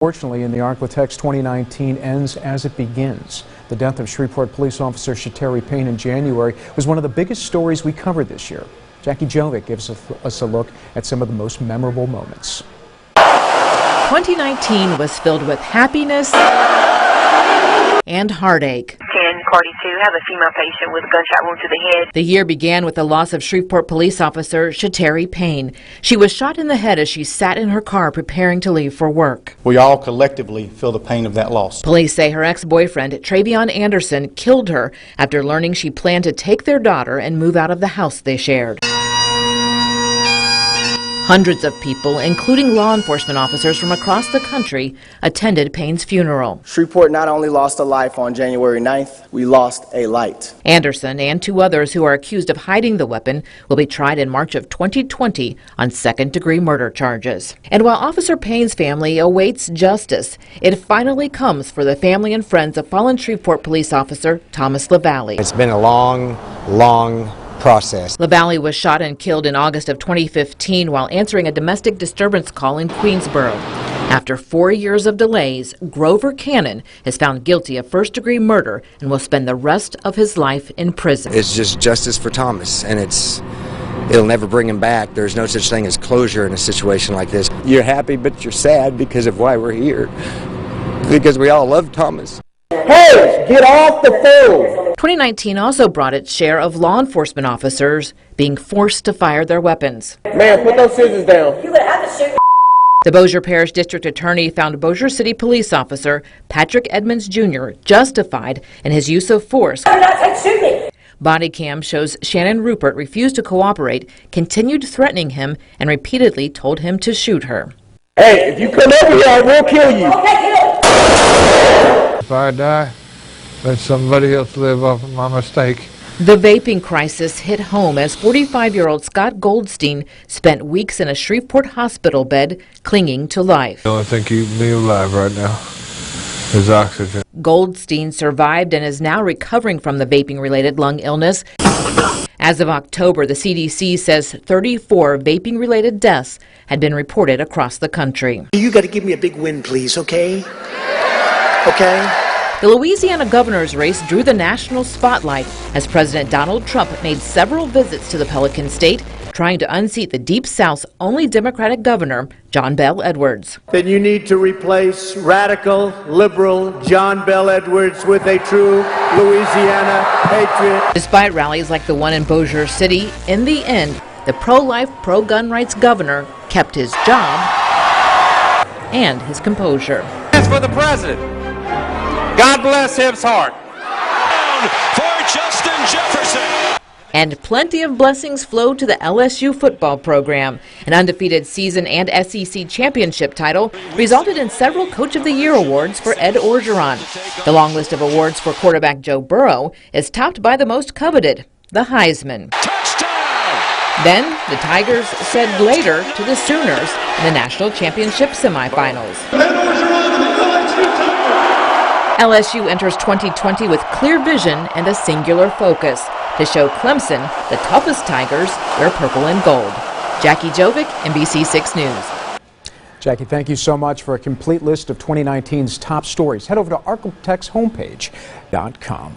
Fortunately, in the ArkLaTex 2019 ends as it begins. The death of Shreveport police officer Shateri Payne in January was one of the biggest stories we covered this year. Jackie Jovic gives us a look at some of the most memorable moments. 2019 was filled with happiness and heartache. 1042, have a female patient with a gunshot wound to the head. The year began with the loss of Shreveport police officer Shateri Payne. She was shot in the head as she sat in her car preparing to leave for work. We all collectively feel the pain of that loss. Police say her ex-boyfriend, Travion Anderson, killed her after learning she planned to take their daughter and move out of the house they shared. Hundreds of people, including law enforcement officers from across the country, attended Payne's funeral. Shreveport not only lost a life on January 9th, we lost a light. Anderson and two others who are accused of hiding the weapon will be tried in March of 2020 on second-degree murder charges. And while Officer Payne's family awaits justice, it finally comes for the family and friends of fallen Shreveport police officer Thomas LaValle. It's been a long process. LaValle was shot and killed in August of 2015 while answering a domestic disturbance call in Queensboro. After 4 years of delays, Grover Cannon is found guilty of first-degree murder and will spend the rest of his life in prison. It's just justice for Thomas, and it'll never bring him back. There's no such thing as closure in a situation like this. You're happy, but you're sad because of why we're here. Because we all love Thomas. Hey, get off the phone! 2019 also brought its share of law enforcement officers being forced to fire their weapons. Man, put those scissors down. You're gonna have to shoot. The Bossier Parish District Attorney found Bossier City Police Officer Patrick Edmonds Jr. justified in his use of force. Shoot me. Body cam shows Shannon Rupert refused to cooperate, continued threatening him, and repeatedly told him to shoot her. Hey, if you come over here, I will kill you. If I die, let somebody else live off of my mistake. The vaping crisis hit home as 45-year-old Scott Goldstein spent weeks in a Shreveport hospital bed clinging to life. The only thing keeping me alive right now is oxygen. Goldstein survived and is now recovering from the vaping-related lung illness. As of October, the CDC says 34 vaping-related deaths had been reported across the country. You got to give me a big win, please, okay? Okay? The Louisiana governor's race drew the national spotlight as President Donald Trump made several visits to the Pelican State, trying to unseat the Deep South's only Democratic governor, John Bel Edwards. Then you need to replace radical, liberal John Bel Edwards with a true Louisiana patriot. Despite rallies like the one in Bossier City, in the end, the pro-life, pro-gun rights governor kept his job and his composure. As for the president, God bless his heart. For Justin Jefferson. And plenty of blessings flowed to the LSU football program. An undefeated season and SEC championship title resulted in several Coach of the Year awards for Ed Orgeron. The long list of awards for quarterback Joe Burrow is topped by the most coveted, the Heisman. Touchdown! Then the Tigers said later to the Sooners in the national championship semifinals. LSU enters 2020 with clear vision and a singular focus to show Clemson, the toughest Tigers, wear purple and gold. Jackie Jovic, NBC6 News. Jackie, thank you so much. For a complete list of 2019's top stories, head over to ArkLaTex homepage.com.